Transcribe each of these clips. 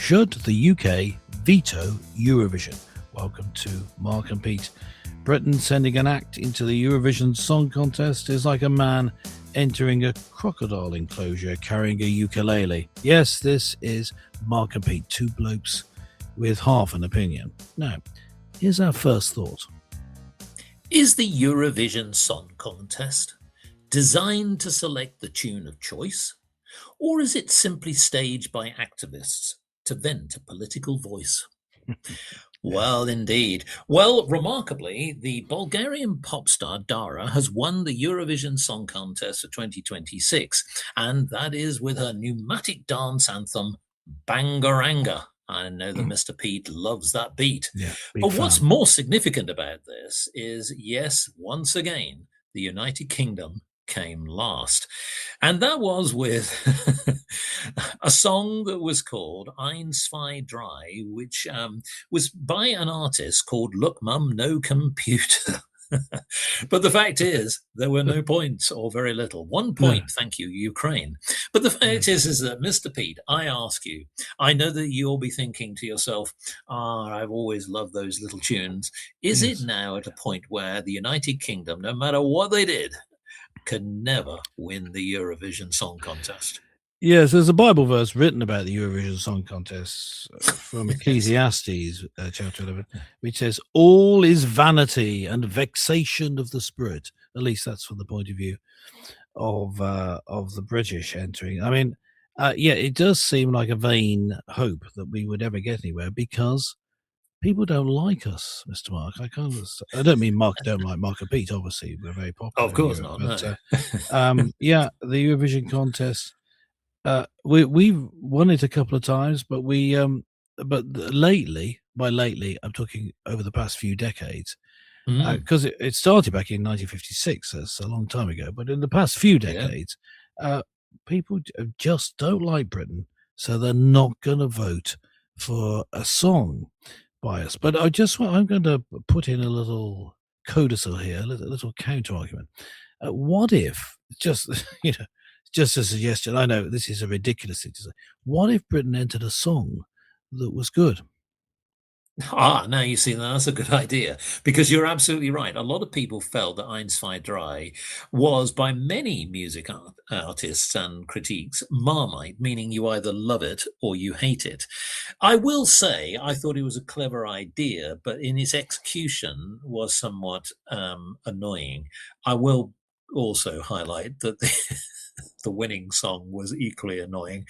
Should the UK veto Eurovision? Welcome to Mark and Pete. Britain sending an act into the Eurovision Song Contest is like a man entering a crocodile enclosure carrying a ukulele. Yes, this is Mark and Pete, two blokes with half an opinion. Now, here's our first thought. Is the Eurovision Song Contest designed to select the tune of choice, or is it simply staged by activists to vent a political voice? Well, indeed. Well, remarkably, the Bulgarian pop star Dara has won the Eurovision Song Contest of 2026, and that is with her pneumatic dance anthem, Bangaranga. I know that Mr. Pete loves that beat. Yeah, But what's more significant about this is, yes, once again, the United Kingdom came last. And that was with a song that was called Ein, zwei, drei, which was by an artist called Look Mum, No Computer. But the fact is, there were no points or very little. 1 point, thank you, Ukraine. But the fact is that, Mr. Pete, I ask you, I know that you'll be thinking to yourself, I've always loved those little tunes. Is it now at a point where the United Kingdom, no matter what they did, can never win the Eurovision Song Contest? Yes, there's a Bible verse written about the Eurovision Song Contest from Ecclesiastes chapter 11, which says, all is vanity and vexation of the spirit. At least that's from the point of view of the British entering. I mean, it does seem like a vain hope that we would ever get anywhere because people don't like us, Mr. Mark. I don't mean Mark don't like Mark and Pete. Obviously, we're very popular. Of course Europe, not. But, no. The Eurovision contest. We've won it a couple of times, but lately, by lately, I'm talking over the past few decades, because it started back in 1956. That's a long time ago. But in the past few decades, people just don't like Britain, so they're not going to vote for a song by us. But I'm going to put in a little codicil here, a little counter argument. What if, just a suggestion, I know this is a ridiculous thing to say, what if Britain entered a song that was good? Now you see, that's a good idea, because you're absolutely right. A lot of people felt that Ein, zwei, drei was, by many music artists and critiques, Marmite, meaning you either love it or you hate it. I will say I thought it was a clever idea, but in its execution was somewhat annoying. I will also highlight that the winning song was equally annoying,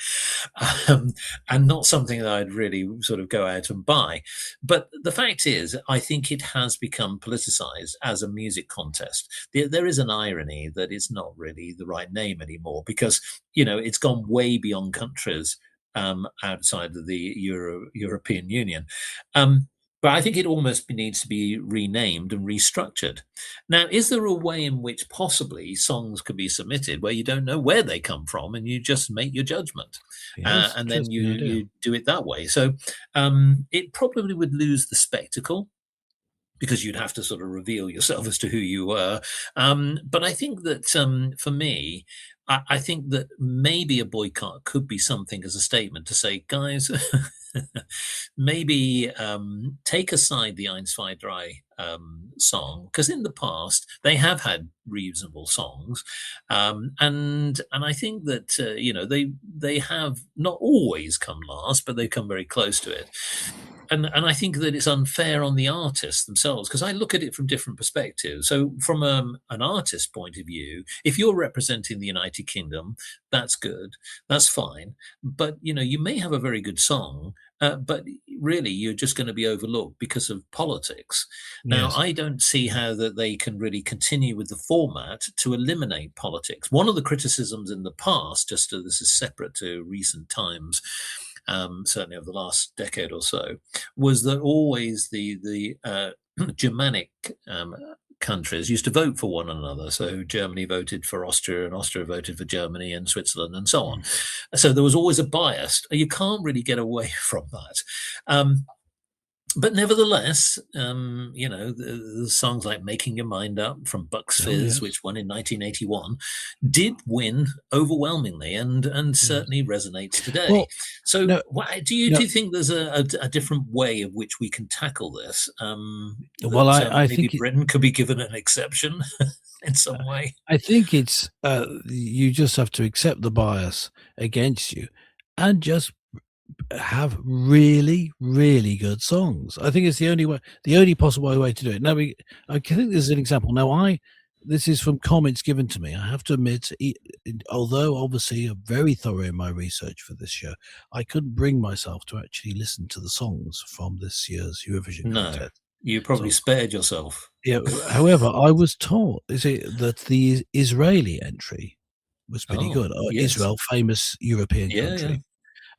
and not something that I'd really sort of go out and buy. But the fact is, I think it has become politicized as a music contest. There is an irony that it's not really the right name anymore, because, it's gone way beyond countries outside of the European Union. But I think it almost needs to be renamed and restructured. Now, is there a way in which possibly songs could be submitted where you don't know where they come from and you just make your judgment, and then you do it that way? So it probably would lose the spectacle, because you'd have to sort of reveal yourself as to who you were. But I think that for me, I think that maybe a boycott could be something as a statement to say, guys, maybe take aside the Ein, zwei, drei song, because in the past they have had reasonable songs, and I think that they have not always come last, but they've come very close to it. And I think that it's unfair on the artists themselves, because I look at it from different perspectives. So from an artist's point of view, if you're representing the United Kingdom, that's good, that's fine. But, you may have a very good song, but really you're just going to be overlooked because of politics. Now, I don't see how that they can really continue with the format to eliminate politics. One of the criticisms in the past, just so this is separate to recent times, certainly over the last decade or so, was that always the Germanic countries used to vote for one another. So Germany voted for Austria, and Austria voted for Germany, and Switzerland, and so on. So there was always a bias. You can't really get away from that. But nevertheless, the songs like Making Your Mind Up from Bucks Fizz, which won in 1981, did win overwhelmingly and certainly resonates today. Well, So, No, do you no. think there's a different way of which we can tackle this? Well, I Maybe think it, Britain could be given an exception in some way. I think it's you just have to accept the bias against you, and just have really, really good songs. I think it's the only way, the only possible way to do it. Now, I think this is an example. Now, this is from comments given to me. I have to admit, although obviously I'm very thorough in my research for this show, I couldn't bring myself to actually listen to the songs from this year's Eurovision No, contest. you probably So, spared yourself. yeah. However, I was told that the Israeli entry was pretty Oh, good. yes. Israel, famous European Yeah, yeah. country.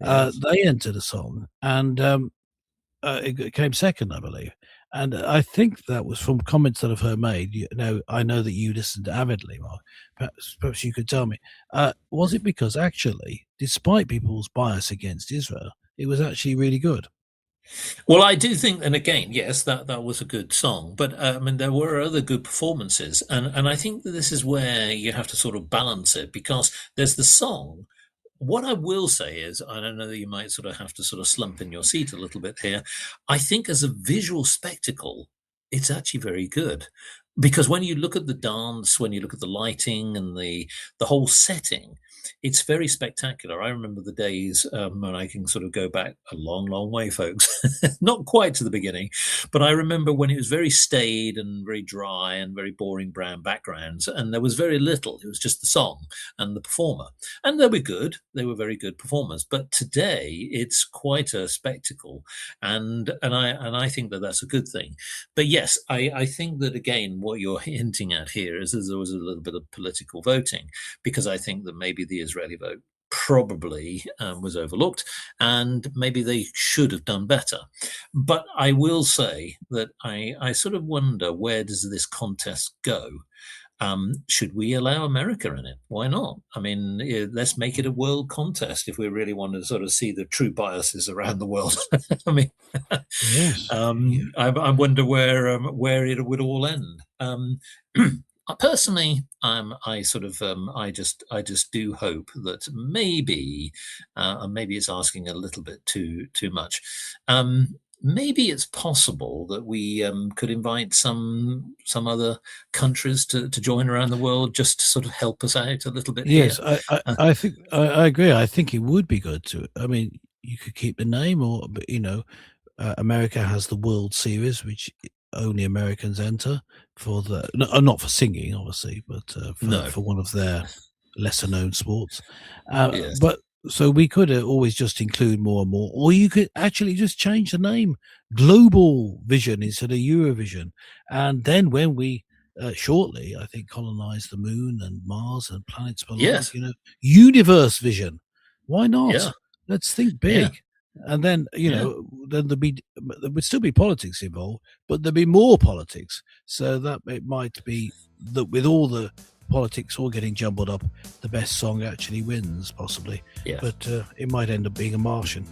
Yes. They entered a song, and it came second, I believe. And I think that was from comments that I've heard made. Now, I know that you listened avidly, Mark. Perhaps you could tell me, was it because actually, despite people's bias against Israel, it was actually really good? Well, I do think, and again, yes, that was a good song, but I mean, there were other good performances, and I think that this is where you have to sort of balance it, because there's the song. What I will say is, I don't know that you might sort of have to sort of slump in your seat a little bit here. I think as a visual spectacle, it's actually very good. Because when you look at the dance, when you look at the lighting and the whole setting, it's very spectacular. I remember the days, and I can sort of go back a long, long way, folks. Not quite to the beginning, but I remember when it was very staid and very dry and very boring brown backgrounds, and there was very little. It was just the song and the performer, and they were good. They were very good performers. But today, it's quite a spectacle, and I think that that's a good thing. But yes, I think that again, what you're hinting at here is there was a little bit of political voting, because I think that maybe the Israeli vote probably was overlooked, and maybe they should have done better. But I will say that I sort of wonder, where does this contest go? Should we allow America in it? Why not? I mean, let's make it a world contest if we really want to sort of see the true biases around the world. I mean, Yes. Yeah. I wonder where it would all end. Personally, I sort of, I just do hope that maybe, and maybe it's asking a little bit too much. Maybe it's possible that we could invite some other countries to join around the world, just to sort of help us out a little bit here. Yes, Uh, I think I agree. I think it would be good to. I mean, you could keep the name, or but America has the World Series, which only Americans enter for the not for singing, obviously, but no, for one of their lesser known sports. yes, But so we could always just include more and more, or you could actually just change the name, Global Vision instead of Eurovision, and then when we shortly, I think, colonize the moon and Mars and planets below it, yes, Universe Vision. Why not? yeah, Let's think yeah, big. And then, yeah. then there would still be politics involved, but there'd be more politics. So that it might be that with all the politics all getting jumbled up, the best song actually wins, possibly. Yeah. But it might end up being a Martian.